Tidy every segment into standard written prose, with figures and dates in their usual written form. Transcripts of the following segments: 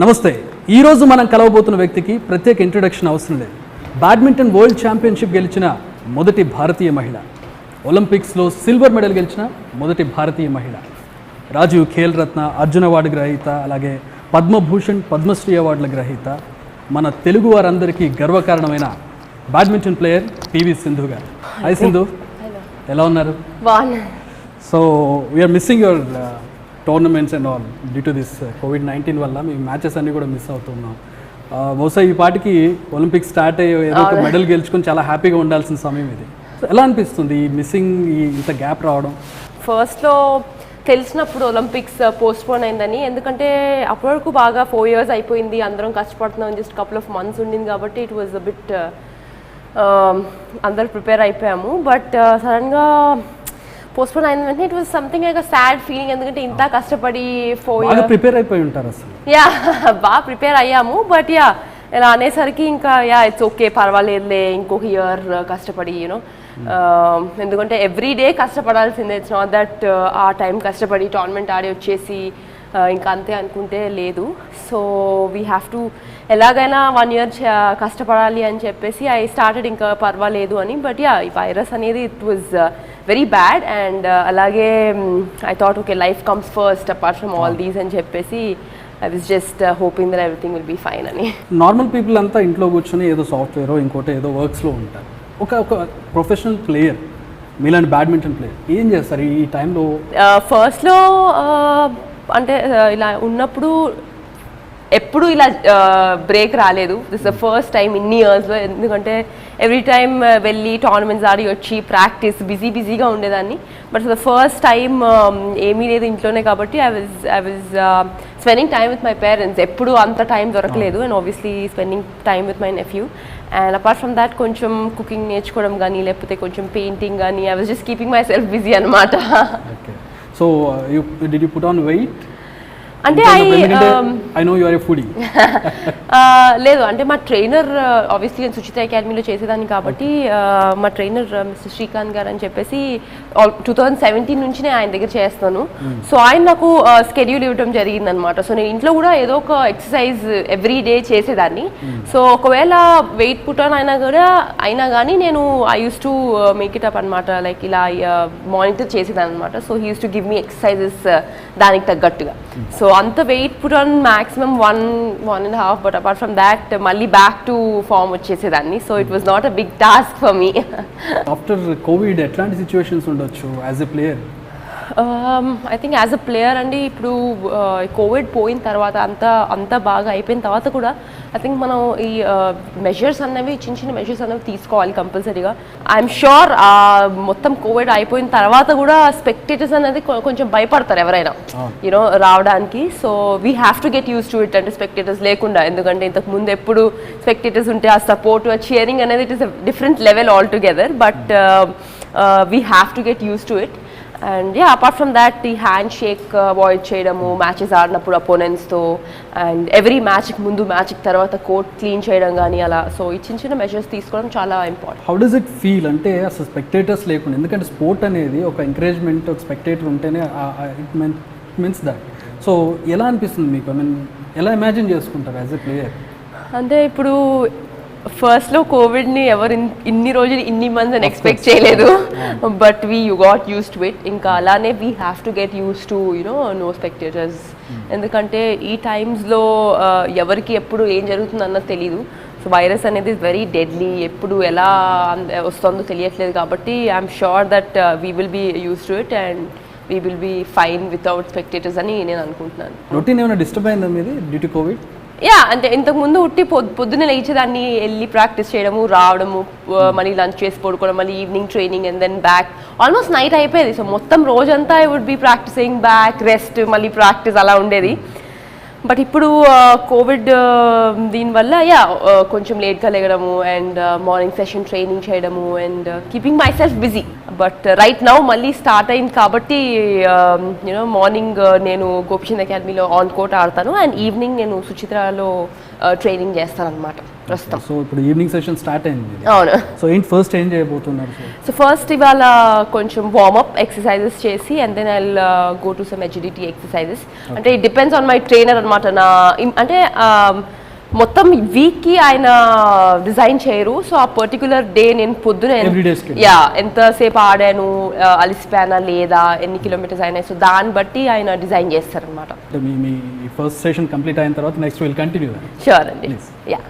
నమస్తే. ఈరోజు మనం కలవబోతున్న వ్యక్తికి ప్రత్యేక ఇంట్రొడక్షన్ అవసరం లేదు. బ్యాడ్మింటన్ వరల్డ్ ఛాంపియన్షిప్ గెలిచిన మొదటి భారతీయ మహిళ, ఒలింపిక్స్లో సిల్వర్ మెడల్ గెలిచిన మొదటి భారతీయ మహిళ, రాజీవ్ ఖేల్ రత్న, అర్జున అవార్డు గ్రహీత, అలాగే పద్మభూషణ్, పద్మశ్రీ అవార్డుల గ్రహీత, మన తెలుగు వారందరికీ గర్వకారణమైన badminton player PV Sindhu garu. Hi Sindhu, ఎలా ఉన్నారు? So we are missing your tournaments and all due to this కోవిడ్-19 వల్ల మీ మ్యాచెస్ అన్నీ కూడా మిస్ అవుతున్నాం. బహుశా ఈ పాటికి ఒలింపిక్స్ స్టార్ట్ అయ్యి ఏదో ఒక మెడల్ గెలుచుకొని చాలా హ్యాపీగా ఉండాల్సిన సమయం ఇది. సో ఎలా అనిపిస్తుంది ఈ మిస్సింగ్, ఈ ఇంత గ్యాప్ రావడం? ఫస్ట్లో తెలిసినప్పుడు ఒలింపిక్స్ పోస్ట్పోన్ అయిందని, ఎందుకంటే అప్పటి వరకు బాగా 4 years అయిపోయింది, అందరం కష్టపడుతున్నాం, జస్ట్ కపుల్ ఆఫ్ మంత్స్ ఉండింది కాబట్టి ఇట్ వాజ్ అ బిట్ అందరు ప్రిపేర్ అయిపోయాము. బట్ సడన్గా పోస్ట్పోన్ అయిన వెంటనే it was something like a sad feeling, ఎందుకంటే ఇంత కష్టపడి 4 years ప్రిపేర్ అయిపోయి ఉంటారు అసలు. బాగా ప్రిపేర్ అయ్యాము. బట్ ఇలా అనేసరికి ఇంకా ఇట్స్ ఓకే, పర్వాలేదులే, ఇంకొక ఇయర్ కష్టపడి ఎందుకంటే ఎవ్రీ డే కష్టపడాల్సిందే. ఇట్స్ నాట్ దట్ ఆ టైం కష్టపడి టోర్నమెంట్ ఆడి వచ్చేసి ఇంకా అంతే అనుకుంటే లేదు. సో వీ హ్యావ్ టు ఎలాగైనా 1 year కష్టపడాలి అని చెప్పేసి ఐ స్టార్టెడ్ ఇంకా పర్వాలేదు అని. బట్ ఈ వైరస్ అనేది it was very bad. And అలాగే I thought okay, life comes first apart from all these అని చెప్పేసి I was just hoping that everything will be fine అని. నార్మల్ పీపుల్ అంతా ఇంట్లో కూర్చొని ఏదో సాఫ్ట్వేర్ ఇంకోటి ఏదో వర్క్స్లో ఉంటారు. ఒక ప్రొఫెషనల్ ప్లేయర్ మీలాంటి బ్యాడ్మింటన్ ప్లేయర్ ఏం చేస్తారు ఈ టైంలో? ఫస్ట్లో అంటే ఇలా ఉన్నప్పుడు ఎప్పుడు ఇలా బ్రేక్ రాలేదు. దిస్ ద ఫస్ట్ టైం ఇన్ని ఇయర్స్లో. ఎందుకంటే ఎవ్రీ టైమ్ వెళ్ళి టోర్నమెంట్స్ ఆడి వచ్చి ప్రాక్టీస్ బిజీగా ఉండేదాన్ని. బట్ ద ఫస్ట్ టైం ఏమీ లేదు ఇంట్లోనే కాబట్టి I was spending time with my parents. ఎప్పుడు అంత టైం దొరకలేదు. And obviously spending time with my nephew. And apart from that కొంచెం కుకింగ్ నేర్చుకోవడం కానీ, లేకపోతే కొంచెం పెయింటింగ్ కానీ, I was just keeping myself busy అనమాట. So did you put on weight? అంటే I know you are a foodie. లేదు, అంటే మా ట్రైనర్ ఆబ్వియస్లీ నేను సుచిత్ర అకాడమీలో చేసేదాన్ని కాబట్టి మా ట్రైనర్ మిస్టర్ శ్రీకాంత్ గారు అని చెప్పేసి 2017 నుంచి నేను ఆయన దగ్గర చేస్తాను. సో ఆయన నాకు స్కెడ్యూల్ ఇవ్వడం జరిగిందనమాట. సో నేను ఇంట్లో కూడా ఏదో ఒక ఎక్సర్సైజ్ ఎవ్రీ డే చేసేదాన్ని. సో ఒకవేళ వెయిట్ పుట్ ఆన్ అయినా కానీ నేను I use to make it up అనమాట. లైక్ ఇలా మానిటర్ చేసేదాన్ని అనమాట. So he use to give me exercises దానికి తగ్గట్టుగా. సో అంత weight put on maximum 1.5, but apart from that మళ్ళీ బ్యాక్ టు ఫామ్ వచ్చేసేదాన్ని. So it was not a big task for me. After COVID ఎట్లాంటి situations ఉండొచ్చు as a player? I think as a player అండి, ఇప్పుడు Covid పోయిన తర్వాత అంతా బాగా అయిపోయిన తర్వాత కూడా ఐ థింక్ మనం ఈ మెజర్స్ అన్నవి చిన్న మెజర్స్ అనేవి తీసుకోవాలి కంపల్సరీగా. ఐఎమ్ షూర్ మొత్తం కోవిడ్ అయిపోయిన తర్వాత కూడా స్పెక్టేటర్స్ అనేది కొంచెం భయపడతారు ఎవరైనా రావడానికి. So we have to get used to it, అంటే స్పెక్టేటర్స్ లేకుండా. ఎందుకంటే ఇంతకు ముందు ఎప్పుడు స్పెక్టేటర్స్ ఉంటే ఆ సపోర్ట్, ఆ చీరింగ్ అనేది it is a different level all together. But we have to get used to it. And apart from that ఈ హ్యాండ్ షేక్ అవాయిడ్ చేయడము మ్యాచెస్ ఆడినప్పుడు అపోనెంట్స్తో, అండ్ ఎవ్రీ మ్యాచ్కి ముందు మ్యాచ్కి తర్వాత కోర్ట్ క్లీన్ చేయడం కానీ అలా. సో ఈ చిన్న మెజర్స్ తీసుకోవడం చాలా important. How does it feel అంటే అసలు స్పెక్టేటర్స్ లేకుండా? ఎందుకంటే స్పోర్ట్ అనేది ఒక ఎంకరేజ్మెంట్, ఒక స్పెక్టేటర్ ఉంటేనే ఇట్ మీన్స్ దట్. సో ఎలా అనిపిస్తుంది మీకు? ఐ మీన్ ఎలా ఇమాజిన్ చేసుకుంటారు యాజ్ ఎ ప్లేయర్? అంటే ఇప్పుడు ఫస్ట్లో కోవిడ్ని ఎవరు ఇన్ని రోజులు ఇన్ని మంత్స్ అని ఎక్స్పెక్ట్ చేయలేదు. But you got used to it. ఇంకా అలానే we have to get used to no spectators. ఎందుకంటే ఈ టైమ్స్లో ఎవరికి ఎప్పుడు ఏం జరుగుతుంది అన్నది తెలీదు. సో వైరస్ అనేది వెరీ డెడ్లీ, ఎప్పుడు ఎలా వస్తుందో తెలియట్లేదు. కాబట్టి I'm sure that we will be used to it and we will be fine without spectators అని నేను అనుకుంటున్నాను. రొటీన్ ఏమైనా డిస్టర్బ్ అయిందా మీది డ్యూ టు కోవిడ్? అంటే ఇంతకుముందు పొద్దున్నే లేచేదాన్ని, వెళ్ళి ప్రాక్టీస్ చేయడము, రావడము, మళ్ళీ లంచ్ చేసి పడుకోవడం, మళ్ళీ evening training and then back. Almost night అయిపోయేది. సో మొత్తం రోజంతా I would be practising, back, rest, మళ్ళీ ప్రాక్టీస్ అలా ఉండేది. బట్ ఇప్పుడు కోవిడ్ దీనివల్ల కొంచెం లేట్గా లేగడము అండ్ మార్నింగ్ సెషన్ ట్రైనింగ్ చేయడము and keeping myself busy. But right now మళ్ళీ స్టార్ట్ అయింది కాబట్టి మార్నింగ్ నేను గోపిచంద్ అకాడమీలో ఆన్ కోర్ట్ ఆడతాను అండ్ ఈవినింగ్ నేను సుచిత్రలో ట్రైనింగ్ చేస్తానన్నమాట ప్రస్తుతం. సో ఇప్పుడు ఈవినింగ్ సెషన్ స్టార్ట్ అయింది. అవును. సో ఏంటి ఫస్ట్ ఏం చేయబోతున్నారు? సో ఫస్ట్ ఇవాళ కొంచెం వార్మప్ ఎక్సర్సైజెస్ చేసి and then I go to some HDT exercises. అంటే it depends on my trainer అనమాట. అంటే మొత్తం వీక్కి ఆయన డిజైన్ చేయరు. సో ఆ పర్టికులర్ డే నేను పొద్దున ఎంతసేపు ఆడాను, అలిసిపోయానా లేదా, ఎన్ని కిలోమీటర్స్ అయినాయి, సో దాన్ని బట్టి ఆయన డిజైన్ చేస్తారనమాట. మీ ఫస్ట్ సెషన్ కంప్లీట్ అయిన తర్వాత నెక్స్ట్ విల్ కంటిన్యూ. షూర్ అండి. యా.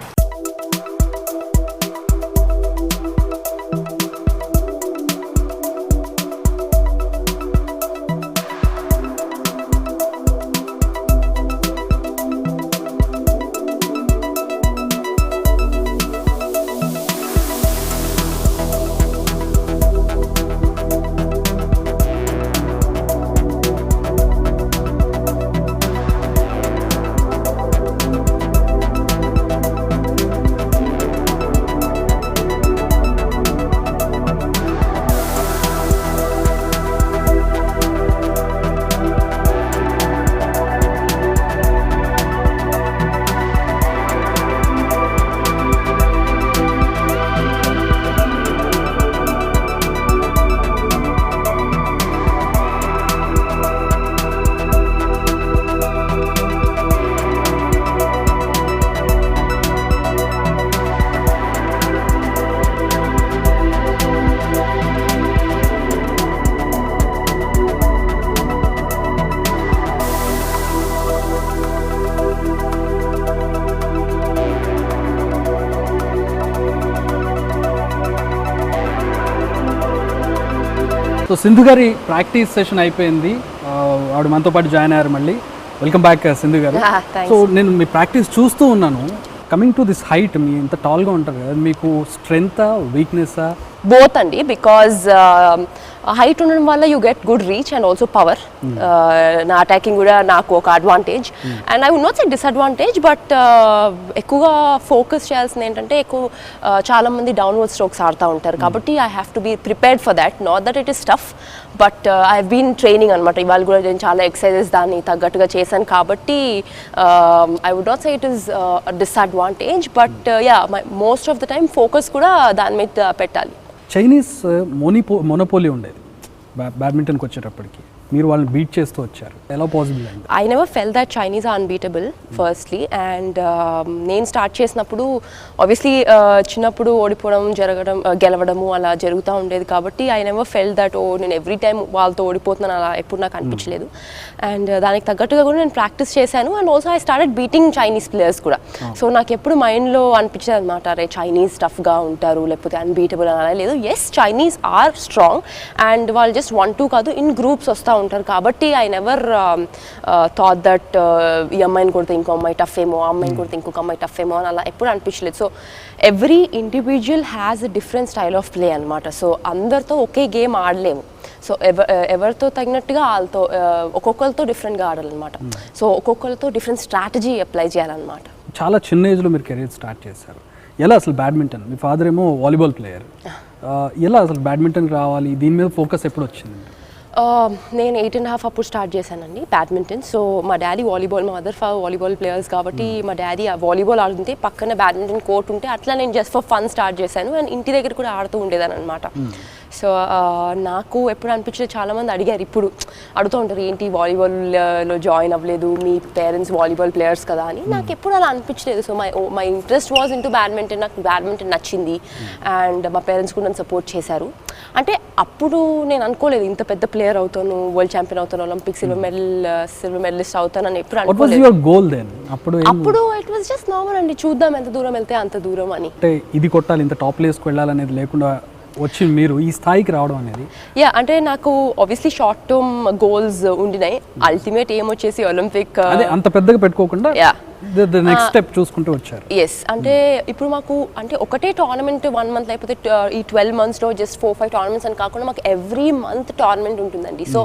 సో సింధు గారి ప్రాక్టీస్ సెషన్ అయిపోయింది. ఆవిడ మనతో పాటు జాయిన్ అయ్యారు మళ్ళీ. వెల్కమ్ బ్యాక్ సింధు గారు. సో నేను మీ ప్రాక్టీస్ చూస్తూ ఉన్నాను. కమింగ్ టు దిస్ హైట్, మీ ఇంత టాల్గా ఉంటారు కదా, మీకు స్ట్రెంగ్తా వీక్నెస్సా? బోత్ అండి. బికాజ్ హైట్ ఉండడం వల్ల you get good reach and also power. నా అటాకింగ్ కూడా నాకు ఒక advantage and I would not say disadvantage, but ఎక్కువగా ఫోకస్ చేయాల్సింది ఏంటంటే చాలా మంది డౌన్వర్డ్ స్ట్రోక్స్ ఆడుతూ ఉంటారు కాబట్టి I have to be prepared for that. Not that it is tough, but I have been training అనమాట. ఇవాళ కూడా నేను చాలా ఎక్సర్సైజెస్ దాన్ని తగ్గట్టుగా చేశాను కాబట్టి I would not say it is disadvantage, but yeah most of the time focus కూడా దాని మీద పెట్టాలి. చైనీస్ మొనోపోలీ ఉండేది బ్యాడ్మింటన్కి వచ్చేటప్పటికి, మీరు వాళ్ళని బీట్ చేస్తూ వచ్చారు. ఎలా పాసిబుల్ అండి? I never felt that Chinese are unbeatable firstly. And నేను స్టార్ట్ చేసినప్పుడు ఆబ్వియస్లీ చిన్నప్పుడు ఓడిపోవడం గెలవడము అలా జరుగుతూ ఉండేది కాబట్టి ఐ నెవర్ ఫెల్ దట్ నేను ఎవ్రీ టైం వాళ్ళతో ఓడిపోతున్నాను అలా ఎప్పుడు నాకు అనిపించలేదు. అండ్ దానికి తగ్గట్టుగా కూడా నేను ప్రాక్టీస్ చేశాను. And also I started beating Chinese players కూడా. సో నాకు ఎప్పుడు మైండ్లో అనిపించేది అనమాట, అరే చైనీస్ టఫ్గా ఉంటారు లేకపోతే అన్బీటబుల్ అలా లేదు. Yes, Chinese are strong and వాళ్ళు జస్ట్ 1-2 కాదు, ఇన్ గ్రూప్స్ వస్తూ ఉంటారు కాబట్టి ఐ నెవర్ థాట్ దట్ ఈ అమ్మాయిని కొడితే ఇంకో అమ్మాయి టఫ్ ఏమో, ఆ అమ్మాయిని కొడితే ఇంకొక అమ్మాయి టఫ్ ఏమో అని అలా ఎప్పుడు అనిపించలేదు. So every individual has a different style of play అనమాట. సో అందరితో ఒకే గేమ్ ఆడలేము. సో ఎవరితో తగినట్టుగా వాళ్ళతో ఒక్కొక్కరితో డిఫరెంట్గా ఆడాలన్నమాట. సో ఒక్కొక్కరితో డిఫరెంట్ స్ట్రాటజీ అప్లై చేయాలన్నమాట. చాలా చిన్న ఏజ్లో మీరు కెరీర్ స్టార్ట్ చేశారు. ఎలా అసలు బ్యాడ్మింటన్, మీ ఫాదర్ ఏమో వాలీబాల్ ప్లేయర్, ఎలా అసలు బ్యాడ్మింటన్కి రావాలి, దీని మీద ఫోకస్ ఎప్పుడు వచ్చింది? నేను 8.5 అప్పుడు స్టార్ట్ చేశానండి బ్యాడ్మింటన్. సో మా డాడీ వాలీబాల్, మా మదర్ వాలీబాల్ ప్లేయర్స్ కాబట్టి మా డాడీ వాలీబాల్ ఆడుతుంటే పక్కన బ్యాడ్మింటన్ కోర్ట్ ఉంటే అట్లా నేను జస్ట్ ఫర్ ఫన్ స్టార్ట్ చేశాను. అండ్ ఇంటి దగ్గర కూడా ఆడుతూ ఉండేదాన్ని అనమాట. సో నాకు ఎప్పుడు అనిపించలేదు, చాలామంది అడిగారు, ఇప్పుడు అడుగుతూ ఉంటారు ఏంటి వాలీబాల్లో జాయిన్ అవ్వలేదు, మీ పేరెంట్స్ వాలీబాల్ ప్లేయర్స్ కదా అని. నాకు ఎప్పుడు అలా అనిపించలేదు. So my interest was in to badminton. నాకు బ్యాడ్మింటన్ నచ్చింది అండ్ మా పేరెంట్స్ కూడా నన్ను సపోర్ట్ చేశారు. అంటే అప్పుడు నేను అనుకోలేదు ఇంత పెద్ద ప్లేయర్ అవుతాను, వరల్డ్ ఛాంపియన్ అవుతాను, ఒలింపిక్ సిల్వర్ మెడలిస్ట్ అవుతాను అని ఎప్పుడు అనుకోలేదు. అప్పుడు ఇట్ వాజ్ జస్ట్ నార్మల్ అండి, చూద్దాం ఎంత దూరం వెళ్తే అంత దూరం అని. అంటే ఇది కొట్టాలి, ఇంత టాప్ ప్లేస్కి వెళ్ళాలనేది లేకుండా వచ్చి మీరు ఈ స్థాయికి రావడం అనేది? యా, అంటే నాకు ఆబ్వియస్లీ షార్ట్ టర్మ్ గోల్స్ ఉండినాయి. అల్టిమేట్ ఏం వచ్చేసి ఒలింపిక్, అంత పెద్దగా పెట్టుకోకుండా నెక్స్ట్ స్టెప్ చూసుకుంటూ వచ్చారు. ఎస్, అంటే ఇప్పుడు మాకు అంటే ఒకటే టోర్నమెంట్ 1 మంత్ లేకపోతే ఈ 12 monthsలో జస్ట్ 4-5 టోర్నమెంట్స్ అని కాకుండా మాకు ఎవ్రీ మంత్ టోర్నమెంట్ ఉంటుందండి. So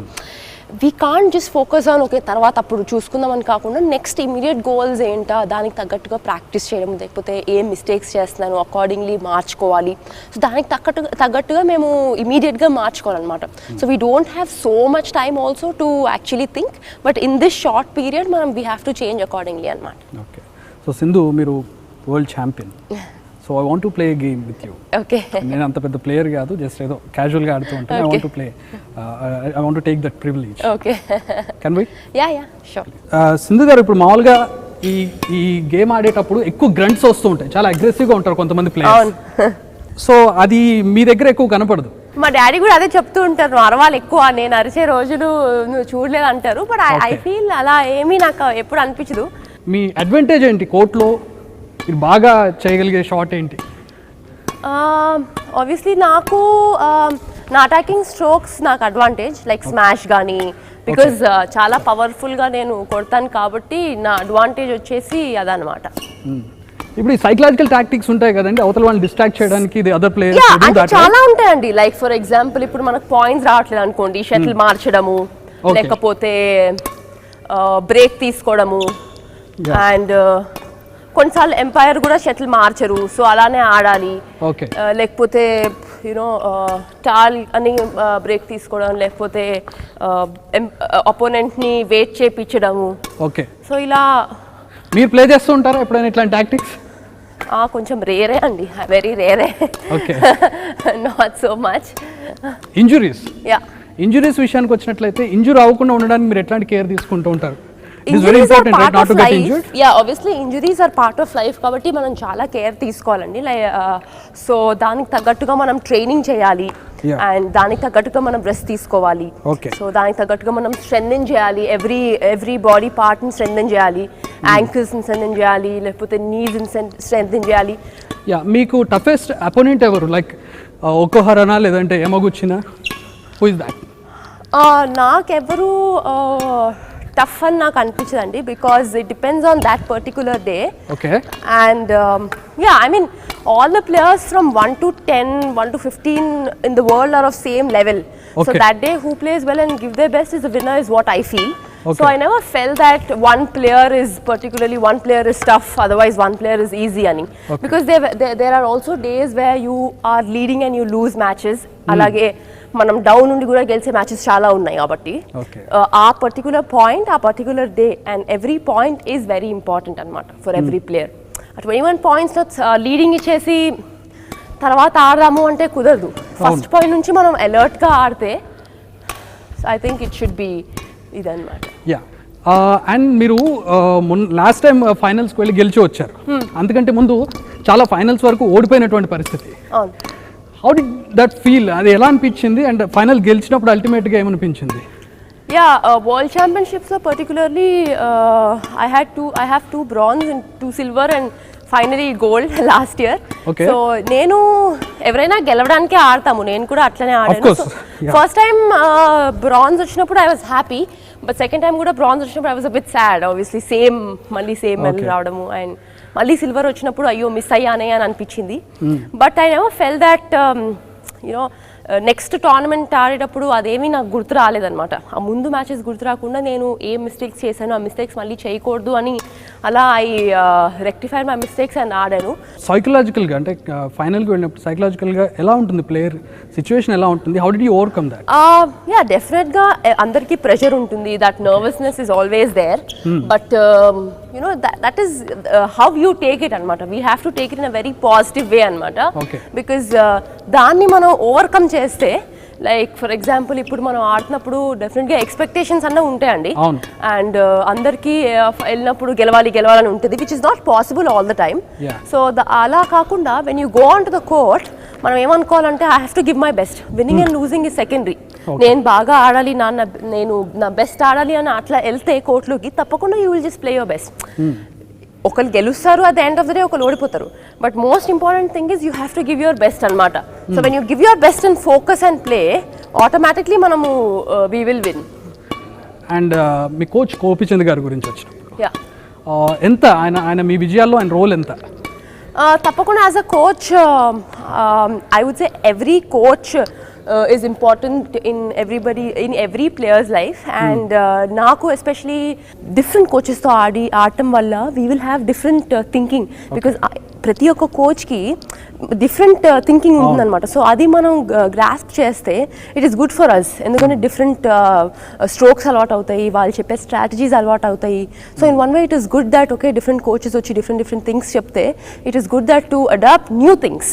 we can't just focus on okay తర్వాత అప్పుడు చూసుకుందామని కాకుండా నెక్స్ట్ ఇమీడియట్ గోల్స్ ఏంటా దానికి తగ్గట్టుగా ప్రాక్టీస్ చేయడం, లేకపోతే ఏం మిస్టేక్స్ చేస్తున్నాను అకార్డింగ్లీ మార్చుకోవాలి. సో దానికి తగ్గట్టుగా మేము ఇమీడియట్గా మార్చుకోవాలన్నమాట. So we don't have so much time also to actually think, but in this short period మనం we have to change accordingly అనమాట. ఓకే. సో సింధు, మీరు world champion. So I want to play game with you. Okay. నేను అంత పెద్ద player కాదు, just ఏదో క్యాజువల్గా ఆడుతూ ఉంటాను. I want to play, I want to take that privilege. Okay. Can we? Yeah sure. Sindhu garu, ఇప్పుడు మామూలుగా ఈ గేమ్ ఆడేటప్పుడు ఎక్కువ గ్రంట్స్ వస్తూ ఉంటాయి, చాలా అగ్రెసివ్గా ఉంటారు కొంతమంది ప్లేయర్స్. సో అది మీ దగ్గర ఎక్కువ కనపడదు. మా డాడీ కూడా అదే చెప్తూ ఉంటారు, నువ్వు అరవాలి ఎక్కువ, నేను అరిచే రోజులు నువ్వు చూడలేదు అంటారు. బట్ ఐ ఫీల్ అలా ఏమీ నాకు ఎప్పుడు అనిపించదు. మీ అడ్వాంటేజ్ ఏంటి కోర్టులో? మీరు బాగా చేయగలిగే షాట్ ఏంటి? ఆబ్వియస్లీ నాకు నా అటాకింగ్ స్ట్రోక్స్ నాకు అడ్వాంటేజ్, లైక్ స్మాష్ కానీ, బికాజ్ చాలా పవర్ఫుల్గా నేను కొడతాను కాబట్టి నా అడ్వాంటేజ్ వచ్చేసి అదనమాట. ఇప్పుడు ఈ సైకలాజికల్ టాక్టిక్స్ ఉంటాయి కదండి, అవతల వాళ్ళని డిస్ట్రాక్ట్ చేయడానికి ఇది అదర్ ప్లేయర్స్ చాలా ఉంటాయండి. లైక్ ఫర్ ఎగ్జాంపుల్, ఇప్పుడు మనకు పాయింట్స్ రావట్లేదు అనుకోండి, షటిల్ మార్చడము, లేకపోతే బ్రేక్ తీసుకోవడము, అండ్ కొన్నిసార్లు ఎంపైర్ కూడా షటిల్ మార్చరు, సో అలానే ఆడాలి. లేకపోతే యూనో టాల్ అని బ్రేక్ తీసుకోవడం, లేకపోతే అపోనెంట్ని వెయిట్ చేయించడము. ఓకే. సో ఇలా మీరు ప్లే చేస్తూ ఉంటారా ఎప్పుడైనా ఇట్లాంటి టాక్టిక్స్? కొంచెం రేరే అండి, very rare. Okay. Not so much. Injuries విషయానికి వచ్చినట్లయితే, ఇంజూరీ అవ్వకుండా ఉండడానికి మీరు ఎట్లాంటి కేర్ తీసుకుంటూ ఉంటారు? Injuries are part of life. Yeah, obviously injuries are part of life కాబట్టి మనం చాలా కేర్ తీసుకోవాలండి. సో దానికి తగ్గట్టుగా మనం ట్రైనింగ్ చేయాలి, అండ్ దానికి తగ్గట్టుగా మనం రెస్ట్ తీసుకోవాలి. సో దానికి తగ్గట్టుగా మనం స్ట్రెంథెన్ చేయాలి, ఎవ్రీ బాడీ పార్ట్ని స్ట్రెంథెన్ చేయాలి, యాంకిల్స్ని స్ట్రెంథెన్ చేయాలి, లేకపోతే నీస్ని స్ట్రెంథెన్ చేయాలి. మీకు టఫెస్ట్ అపోనెంట్ ఎవరు? లైక్ ఒకోహరనా లేదంటే యమగుచ్చినా? Who is that? నాకెవరు టఫ్ అని నాకు అనిపించదండి, because it depends on that particular day. And I mean all the players from 1 to 10, 1 to 15 in the world are of same level. So that day who plays well and give their best is the winner, is what I feel. So I never felt that one player is tough, otherwise one player is easy ani. Because there are also days where you are leading and you lose matches. Alage మనం down నుండి కూడా గెలిచే matches చాలా ఉన్నాయి కాబట్టి ఆ particular point, ఆ particular day and every point is very important అనమాట ఫర్ ఎవ్రీ ప్లేయర్. 21 పాయింట్స్లో లీడింగ్ ఇచ్చేసి తర్వాత ఆడదాము అంటే కుదరదు. ఫస్ట్ పాయింట్ నుంచి మనం అలర్ట్గా ఆడితే I think it should be ఇదన్నమాట. అండ్ మీరు లాస్ట్ టైం ఫైనల్స్కి వెళ్ళి గెలిచి వచ్చారు, అందుకంటే ముందు చాలా ఫైనల్స్ వరకు ఓడిపోయినటువంటి పరిస్థితి. How did that feel? అది ఎలా అనిపించింది? అండ్ ఫైనల్ గెలిచినప్పుడు అల్టిమేట్గా ఏమనిపించింది? వరల్డ్ ఛాంపియన్షిప్స్లో particularly I have 2 bronze and 2 silver and finally gold last year. So నేను ఎవరైనా గెలవడానికే ఆడతాము, నేను కూడా అట్లనే ఆడాను. ఫస్ట్ టైం బ్రాంజ్ వచ్చినప్పుడు I was happy, but second time కూడా బ్రాంజ్ వచ్చినప్పుడు I was a bit sad. Obviously మళ్ళీ సేమ్ మెడల్ రావడము, అండ్ మళ్ళీ సిల్వర్ వచ్చినప్పుడు అయ్యో మిస్ అయ్యానే అని అనిపించింది. But I never felt that you know next tournament ఆడేటప్పుడు అదేమీ నాకు గుర్తు రాలేదనమాట. ఆ ముందు మ్యాచెస్ గుర్తు రాకుండా నేను ఏం మిస్టేక్స్ చేశాను, ఆ మిస్టేక్స్ మళ్ళీ చేయకూడదు అని అలా ఐ రెక్టిఫై మై మిస్టేక్స్ అని ఆడాను. సైకలాజికల్గా అంటే ఫైనల్కి వెళ్ళినప్పుడు సైకలాజికల్గా ఎలా ఉంటుంది ప్లేయర్ సిచ్యువేషన్, ఎలా ఉంటుంది? How did you overcome that? డెఫినెట్గా అందరికీ ప్రెషర్ ఉంటుంది, that nervousness is always there, but you know that is how you take it అనమాట. We have to take it in a very positive way అనమాట. Because దాన్ని మనం overcome చేస్తే, like for example ఇప్పుడు మనం ఆడుతున్నప్పుడు డెఫినెట్గా ఎక్స్పెక్టేషన్స్ అన్న ఉంటాయండి, అండ్ అందరికీ వెళ్ళినప్పుడు గెలవాలని ఉంటుంది, which is not possible all the time. So అలా కాకుండా when you go on to the court, మనం ఏమనుకోవాలంటే I have to give my best. Winning and losing is secondary. నేను బాగా ఆడాలి, నేను నా బెస్ట్ ఆడాలి అని అట్లా వెళ్తే కోర్టులోకి, తప్పకుండా you will just play your best. ఒకరు గెలుస్తారు, at the end of the day ఒకరు ఓడిపోతారు, but most important thing is you have to give your best అనమాట. So when you give your best and focus and play, automatically మనము we will win. And మీ coach Gopichand గారి గురించి వచ్చిన ఎంత ఆయన మీ విజయాల్లో ఆయన రోల్ ఎంత? తప్పకుండా as a coach I would say every coach is important in every player's life, and naaku especially different coaches tho aadtam valla we will have different thinking, because ప్రతి ఒక్క కోచ్కి డిఫరెంట్ థింకింగ్ ఉంటుందన్నమాట. So అది మనం grasp చేస్తే it is good for us. ఎందుకంటే different strokes అలవాటు అవుతాయి, వాళ్ళు చెప్పే స్ట్రాటజీస్ అలవాటు అవుతాయి. So in one way it is good that okay different coaches వచ్చి డిఫరెంట్ థింగ్స్ చెప్తే it is good that to adapt new things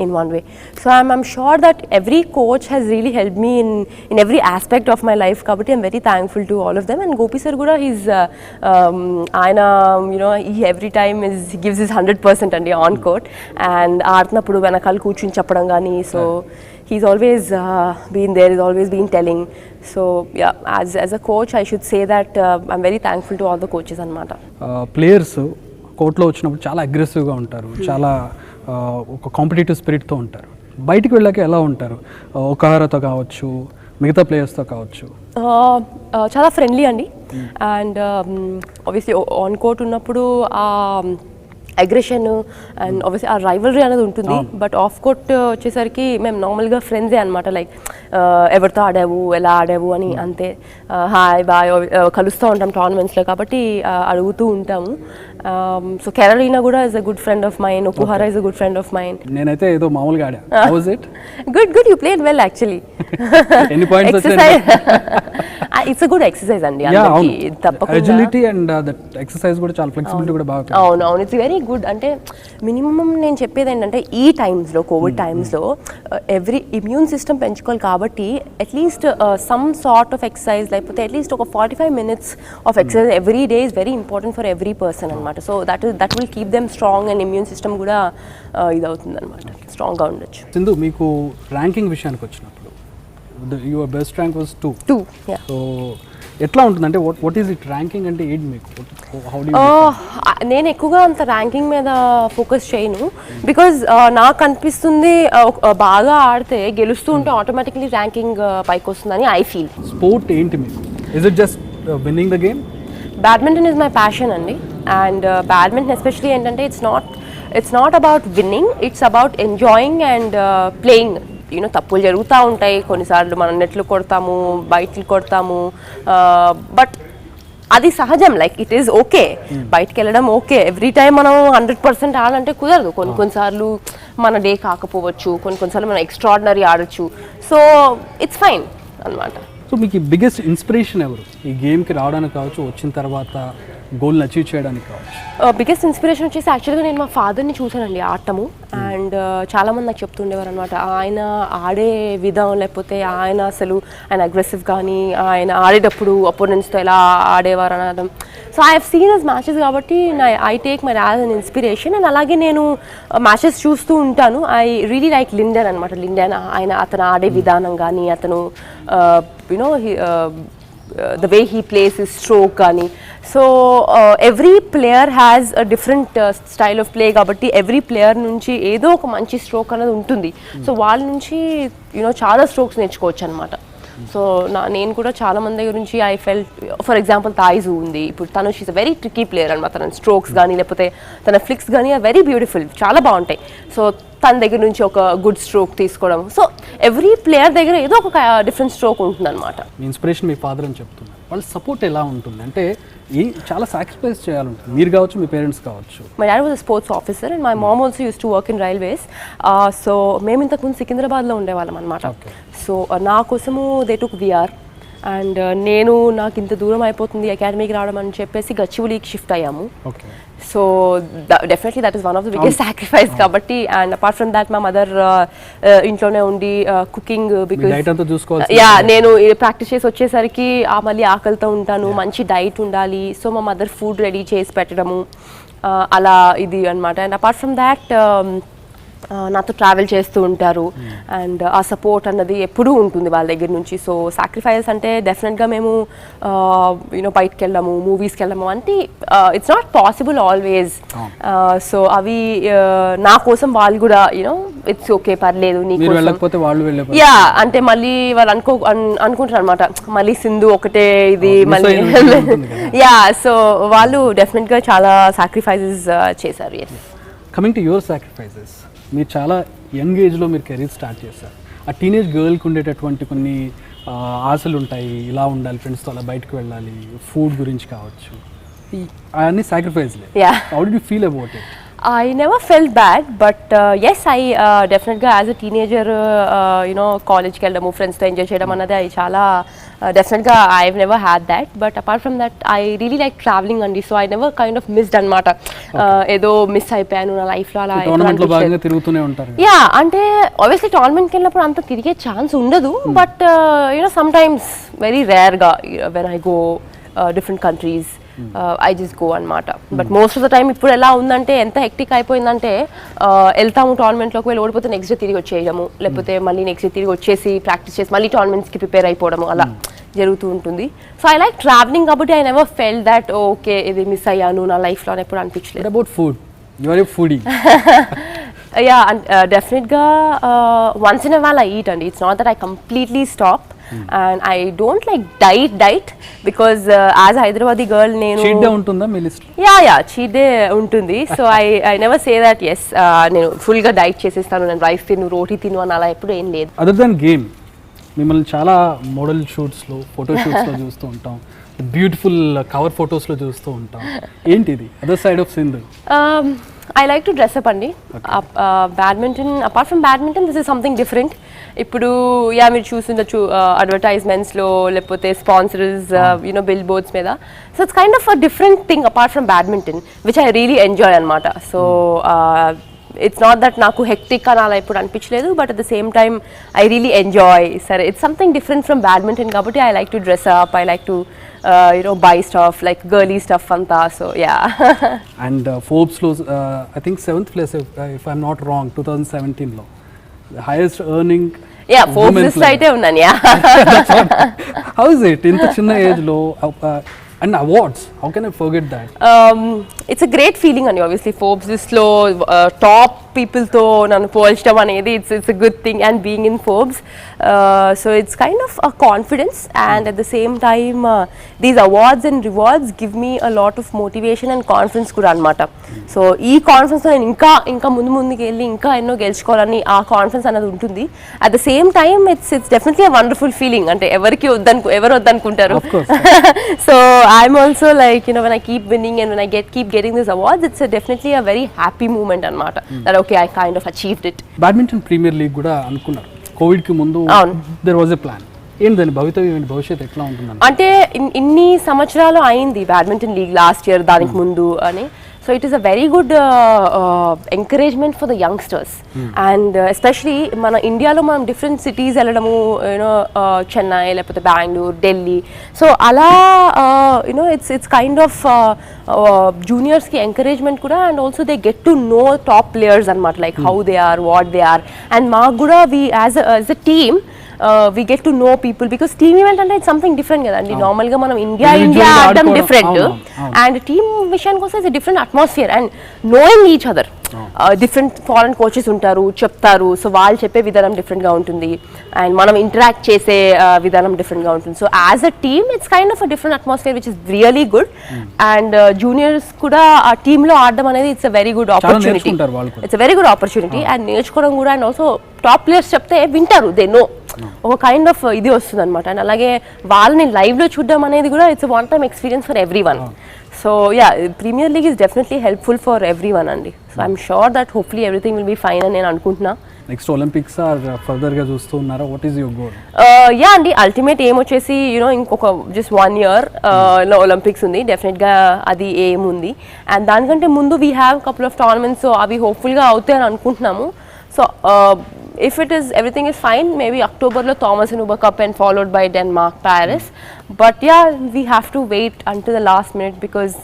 in one way. So I'm sure that every coach has really help me in every aspect of my life. కాబట్టి I'm very thankful to all of them. And Gopi sir కూడా he's ఆయన you know ఈ every time gives his 100% అండి on court. And ఆడుతున్నప్పుడు వెనకాల కూర్చుని చెప్పడం కానీ, so he's always been there, he's always been telling. So yeah, as a coach I should say that I'm very thankful to all the coaches anamata. Players కోర్టులో వచ్చినప్పుడు చాలా అగ్రెసివ్గా ఉంటారు, చాలా ఒక కాంపిటేటివ్ స్పిరిట్తో ఉంటారు. బయటికి వెళ్ళాక ఎలా ఉంటారు? ఒకహారతో కావచ్చు, మిగతా ప్లేయర్స్తో కావచ్చు. చాలా ఫ్రెండ్లీ అండి. అండ్ ఆబ్వియస్లీ ఆన్ కోర్ట్ ఉన్నప్పుడు అగ్రెషన్ అండ్ ఆబ్వియస్లీ ఆ రైవలరీ అనేది ఉంటుంది. బట్ ఆఫ్ కోర్ట్ వచ్చేసరికి మేము నార్మల్గా ఫ్రెండ్సే అనమాట. లైక్ ఎవరితో ఆడావు, ఎలా ఆడావు అని అంతే. హాయ్ బాయ్ కలుస్తూ ఉంటాం టోర్నమెంట్స్లో, కాబట్టి అడుగుతూ ఉంటాము. సో కెరోలినా కూడా is a good friend of mine, Okuhara is a good friend of mine. నేనైతే ఏదో మామూలుగా ఆడా. How was it? Good you played well actually. ఎన్ని పాయింట్స్ వచ్చాయి? ఇట్స్ అ గుడ్ ఎక్సర్సైజ్ అండి అందరికీ. తప్పకుండా అజిలిటీ అండ్ దట్ ఎక్సర్సైజ్ కూడా చాలా ఫ్లెక్సిబిలిటీ కూడా బాగా. అవును ఇట్స్ వెరీ గుడ్. అంటే మినిమం నేను చెప్పేది ఏంటంటే ఈ టైమ్స్లో, కోవిడ్ టైమ్స్లో ఎవ్రీ ఇమ్యూన్ సిస్టమ్ పెంచుకోవాలి. కాబట్టి at least some sort of exercise, లేకపోతే అట్లీస్ట్ ఒక 45 minutes of exercise every day is very important for every person అనమాట. So that will keep them strong and immune system కూడా ఇదవుతుంది అనమాట, స్ట్రాంగ్గా ఉండొచ్చు. సింధు, మీకు ర్యాంకింగ్ విషయానికి వచ్చినప్పుడు your best rank was 2. So ఎట్లా ఉంటుంది అంటే వాట్ ఈస్ ఇట్ ర్యాంకింగ్ అంటే ఏంటి మీకు? నేను ఎక్కువగా అంత ర్యాంకింగ్ మీద ఫోకస్ చేయను. బికాజ్ నాకు అనిపిస్తుంది బాగా ఆడితే గెలుస్తూ ఉంటే ఆటోమేటిక్లీ ర్యాంకింగ్ పైకి వస్తుందని ఐ ఫీల్. స్పోర్ట్ ఏంటి మీకు? Is it just winnowing the game? Badminton is my passion అండి. అండ్ బ్యాడ్మింటన్ ఎస్పెషలీ ఏంటంటే it's not about winnowing, it's about enjoying and playing. You know తప్పులు జరుగుతూ ఉంటాయి కొన్నిసార్లు, మనం నెట్లు కొడతాము, బయటలు కొడతాము, బట్ అది సహజం. లైక్ ఇట్ ఈస్ ఓకే, బయటకు వెళ్ళడం ఓకే. ఎవ్రీ టైం మనం 100% ఆడాలంటే కుదరదు. కొన్నిసార్లు మన డే కాకపోవచ్చు, కొన్నిసార్లు మనం ఎక్స్ట్రాడినరీ ఆడచ్చు. సో ఇట్స్ ఫైన్ అన్నమాట. సో మీకు బిగ్గెస్ట్ ఇన్స్పిరేషన్ ఎవరు ఈ గేమ్కి రావడానికి కావచ్చు, వచ్చిన తర్వాత గోల్ని అచీవ్ చేయడానికి కావచ్చు? బిగ్గెస్ట్ ఇన్స్పిరేషన్ వచ్చేసి యాక్చువల్గా నేను మా ఫాదర్ని చూశానండి ఆడటము. అండ్ చాలామంది నాకు చెప్తుండేవారు అనమాట, ఆయన ఆడే విధం, లేకపోతే ఆయన అగ్రెసివ్ కానీ, ఆయన ఆడేటప్పుడు అపోనెంట్స్తో ఎలా ఆడేవారు అనడం. So I have seen his matches, కాబట్టి I take my as an inspiration. And అలాగే నేను మ్యాచెస్ చూస్తూ ఉంటాను. ఐ రియలీ లైక్ లిండెన్ అనమాట. లిండెన్ అతను ఆడే విధానం కానీ, అతను you know the way he plays his stroke కానీ. So every player has a different style of play, కాబట్టి ఎవ్రీ ప్లేయర్ నుంచి ఏదో ఒక మంచి స్ట్రోక్ అనేది ఉంటుంది. సో వాళ్ళ నుంచి యూనో చాలా స్ట్రోక్స్ నేర్చుకోవచ్చు అనమాట. సో నేను కూడా చాలా మంది దగ్గర నుంచి ఐ ఫెల్ట్, ఫర్ ఎగ్జాంపుల్ తాయిజు ఉంది ఇప్పుడు, తను she's a very tricky player అనమాట. తన స్ట్రోక్స్ కానీ లేకపోతే తన ఫ్లిక్స్ కానీ ఆర్ వెరీ బ్యూటిఫుల్, చాలా బాగుంటాయి. సో తన దగ్గర నుంచి ఒక గుడ్ స్ట్రోక్ తీసుకోవడం. సో ఎవ్రీ ప్లేయర్ దగ్గర ఏదో ఒక డిఫరెంట్ స్ట్రోక్ ఉంటుంది అనమాట. ఇన్స్పిరేషన్ మీ ఫాదర్ అని చెప్తున్నారు, వాళ్ళ సపోర్ట్ ఎలా ఉంటుంది అంటే చాలా సాక్రిఫైస్ చేయాలంటుంది, మీరు కావచ్చు, మీ పేరెంట్స్ కావచ్చు. My dad was a sports officer and my mom also use to work in railways. So మేము ఇంతకుముందు సికింద్రాబాద్లో ఉండేవాళ్ళం అనమాట. సో నా కోసము దే టుక్ విఆర్. అండ్ నాకు ఇంత దూరం అయిపోతుంది అకాడమీకి రావడం అని చెప్పేసి గచ్చిబౌలికి షిఫ్ట్ అయ్యాము. So definitely that is one of the biggest sacrifice కాబట్టి. అండ్ అపార్ట్ ఫ్రమ్ దాట్ మా మదర్ ఇంట్లోనే ఉండి కుకింగ్, బికాజ్ నేను ప్రాక్టీస్ చేసి వచ్చేసరికి మళ్ళీ ఆకలితో ఉంటాను, మంచి డైట్ ఉండాలి. సో మా మదర్ ఫుడ్ రెడీ చేసి పెట్టడము అలా ఇది అనమాట. అండ్ అపార్ట్ ఫ్రమ్ దాట్ నాతో ట్రావెల్ చేస్తూ ఉంటారు. అండ్ ఆ సపోర్ట్ అన్నది ఎప్పుడూ ఉంటుంది వాళ్ళ దగ్గర నుంచి. సో సాక్రిఫైస్ అంటే డెఫినెట్గా మేము యూనో బయటకు వెళ్ళము, మూవీస్కి వెళ్ళము అంటే it's not possible always. So అవి నా కోసం వాళ్ళు కూడా యూనో ఇట్స్ ఓకే పర్లేదు నీకు, యా అంటే మళ్ళీ వాళ్ళు అనుకుంటారు అనమాట, మళ్ళీ సింధు ఒకటే ఇది మళ్ళీ యా. సో వాళ్ళు డెఫినెట్గా చాలా సాక్రిఫైసెస్ చేశారు. Yes, coming to your sacrifices, మీరు చాలా యంగ్ ఏజ్లో మీరు కెరీర్ స్టార్ట్ చేశారు. ఆ టీనేజ్ గర్ల్కి ఉండేటటువంటి కొన్ని ఆశలు ఉంటాయి, ఇలా ఉండాలి, ఫ్రెండ్స్తో అలా బయటకు వెళ్ళాలి, ఫుడ్ గురించి కావచ్చు, అవన్నీ సాక్రిఫైస్లే. How do you feel about it? I never felt bad, but yes, I definitely as a teenager, college ki veldamu, friends tho enjoy cheyadam annadi I chala definitely I've never had that. But apart from that, I really like traveling andi, so I never kind of missed anamata. Edo miss ayipayanu na life lo ala tournament లో భాగంగా తిరుగుతూనే ఉంటారు. Yeah అంటే obviously టోర్నమెంట్కి వెళ్ళినప్పుడు అంత తిరిగే chance ఉండదు, but sometimes very రేర్గా when I go different countries I just go అనమాట. But most of the time ఇప్పుడు ఎలా ఉందంటే ఎంత హెక్టిక్ అయిపోయిందంటే వెళ్తాము టోర్నమెంట్లోకి వెళ్ళి ఓడిపోతే నెక్స్ట్ డే తిరిగి వచ్చేయడము, లేకపోతే మళ్ళీ నెక్స్ట్ డే తిరిగి వచ్చేసి ప్రాక్టీస్ చేసి మళ్ళీ టోర్నమెంట్స్కి ప్రిపేర్ అయిపోవడము అలా జరుగుతూ ఉంటుంది. సో ఐ లైక్ ట్రావెలింగ్ కాబట్టి I never felt that okay ఇది మిస్ అయ్యాను నా లైఫ్లో ఎప్పుడు అనిపించలేదు. About food, you are a foodie. Yeah, and definitely once in a while I eat, and it's not that I completely stop. And I don't like diet because as a Hyderabadi girl nenu cheat day untunda me list? Yeah, cheat day untundi. So I never say that yes nenu full ga diet chesestanu, nenu rice tinu roti tinu అని అలా ఎప్పుడు ఏం లేదు. Other then game మిమ్మల్ని చాలా model షూట్స్లో photo షూట్స్లో చూస్తూ ఉంటాం, beautiful cover ఫొటోస్లో చూస్తూ ఉంటాం. ఏంటిది other side of Sindhu? I like to dress up andi. Badminton, apart from badminton, this is something different. ఇప్పుడు యా మీరు చూస్తుండొచ్చు అడ్వర్టైజ్మెంట్స్లో లేకపోతే స్పాన్సర్స్ బిల్ బోర్డ్స్ మీద. So it's kind of a different thing apart from badminton which I really enjoy అనమాట. So it's not that నాకు hectic అని అలా ఇప్పుడు అనిపించలేదు, but at the same time I really enjoy. సరే it's something different from badminton కాబట్టి I like to dress up, I like to buy stuff like girly stuff anta. So yeah. And Forbes lo I think 7th place if I'm not wrong 2017 lo the highest earning Forbes list aithe unnanu. How is it in the chinna age lo and awards, how can I forget that? It's a great feeling and obviously Forbes list lo top people tho nanu polchadam anedi it's a good thing, and being in Forbes so it's kind of a confidence, and at the same time these awards and rewards give me a lot of motivation and confidence kuda anamata. So ee confidence lo nenu inka munduki elli inka enno gelchukovalani aa confidence anadu untundi. At the same time it's definitely a wonderful feeling, ante evariki evaru oddanukuntaru. Of course. So I'm also like when I keep winning and when I keep getting these awards, it's definitely a very happy moment anamata, that okay I kind of achieved it. Badminton Premier League kuda anukunnaru Covid కి ముందు, there was a plan. ఏంటండి భవిష్యత్తు ఎట్లా ఉంటుందండి? అంటే ఇన్ని సంవత్సరాలు అయింది బ్యాడ్మింటన్ లీగ్, లాస్ట్ ఇయర్ దానికి ముందు అని. So it is a very good encouragement for the youngsters, and especially మన ఇండియాలో మనం డిఫరెంట్ సిటీస్ వెళ్ళడము, చెన్నై లేకపోతే బెంగళూరు, ఢిల్లీ. సో అలా ఇట్స్ కైండ్ ఆఫ్ జూనియర్స్కి ఎంకరేజ్మెంట్ కూడా, and also they get to know top players అనమాట, like how they are, what they are. And మాకు కూడా we as a team we get to know people, because team event అంటే it's something different కదండి. Normal గా మనం India ఆడడం different, and team విషయానికి వస్తే it's different atmosphere, and knowing each other. Different foreign coaches ఉంటారు, చెప్తారు, సో వాళ్ళు చెప్పే విధానం డిఫరెంట్గా ఉంటుంది, అండ్ మనం ఇంటరాక్ట్ చేసే విధానం డిఫరెంట్గా ఉంటుంది. So as a team it's kind of a different atmosphere which is really good. And juniors కూడా ఆ టీంలో ఆడడం అనేది it's a very good opportunity. It's a very good opportunity, and నేర్చుకోవడం కూడా, అండ్ ఆల్సో టాప్ ప్లేయర్స్ చెప్తే వింటారు, they know, ఒక కైండ్ ఆఫ్ ఇది వస్తుంది అనమాట. అండ్ అలాగే వాళ్ళని లైవ్లో చూడడం అనేది కూడా it's one time experience for everyone. So yeah, premier league is definitely helpful for everyone అండి. So I'm sure that hopefully everything will be fine అని నేను అనుకుంటున్నా. నెక్స్ట్ ఒలింపిక్స్ ఆర్ ఫర్దర్ గా చూస్తూ ఉన్నారా? What is your goal? Yeah అండి, ultimate aim వచ్చేసి ఇంకొక జస్ట్ 1 year లో ఒలింపిక్స్ ఉంది, డెఫినెట్గా అది ఎయిమ్ ఉంది. అండ్ దానికంటే ముందు we have couple of tournaments, so అవి హోప్ఫుల్గా అవుతాయి అని అనుకుంటున్నాము. So if everything is fine, maybe October lo Thomas and Uber Cup and followed by Denmark, Paris. But yeah, we have to wait until the last minute because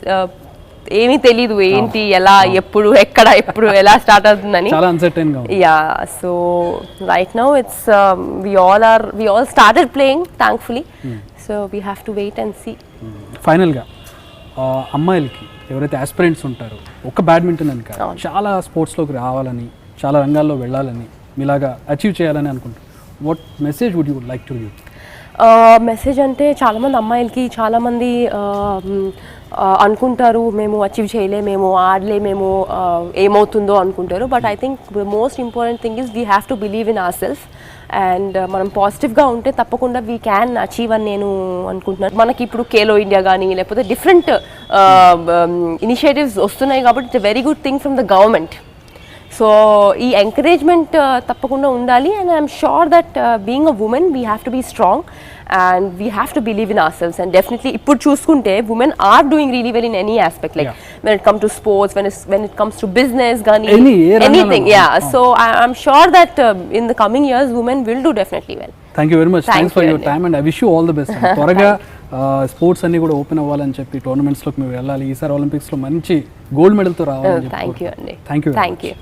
ఏమీ తెలీదు ఏంటి, ఎలా, ఎప్పుడు, ఎక్కడ, ఎప్పుడు, ఎలా స్టార్ట్ అవుతుందని, చాలా అన్సర్టైన్ గా ఉంది. Yeah, so right now it's we all started playing thankfully, so we have to wait and see. Final గా అమ్మాయిలకి ఎవరైతే ఆస్పిరెంట్స్ ఉంటారో, ఒక బ్యాడ్మింటన్ అని కాదు, చాలా స్పోర్ట్స్లోకి రావాలని, చాలా రంగాల్లో వెళ్ళాలని, మీలాగా అచీవ్ చేయాలని అనుకుంటారు, what message would you like to give? Message అంటే చాలామంది అమ్మాయిలకి చాలామంది అనుకుంటారు మేము అచీవ్ చేయలేమేమో ఆడలేమేమో ఏమవుతుందో అనుకుంటారు. But I think the most important thing is we have to believe in our self and మనం పాజిటివ్గా ఉంటే తప్పకుండా వీ క్యాన్ అచీవ్ అని నేను అనుకుంటున్నాను. మనకి ఇప్పుడు ఖేలో ఇండియా కానీ లేకపోతే డిఫరెంట్ ఇనిషియేటివ్స్ వస్తున్నాయి కాబట్టి it's a very good thing from the government. So ఈ ఎంకరేజ్మెంట్ తప్పకుండా ఉండాలి and I'm sure that being a woman we have to be strong and we have to believe in ourselves and definitely ippudu chuskunte women are doing really well in any aspect like when it comes to sports, when it comes to business gani anything so I'm sure that in the coming years women will do definitely well. Thank you very much. Thanks for your time and I wish you all the best. త్వరగా sports అన్ని కూడా open అవ్వాలని చెప్పి టోర్నమెంట్స్లోకి మీరు వెళ్ళాలి. ఈసారి ఒలింపిక్స్లో మంచి గోల్డ్ మెడల్తో రావాలని చెప్పి. థ్యాంక్ యూ అండి. Thank you.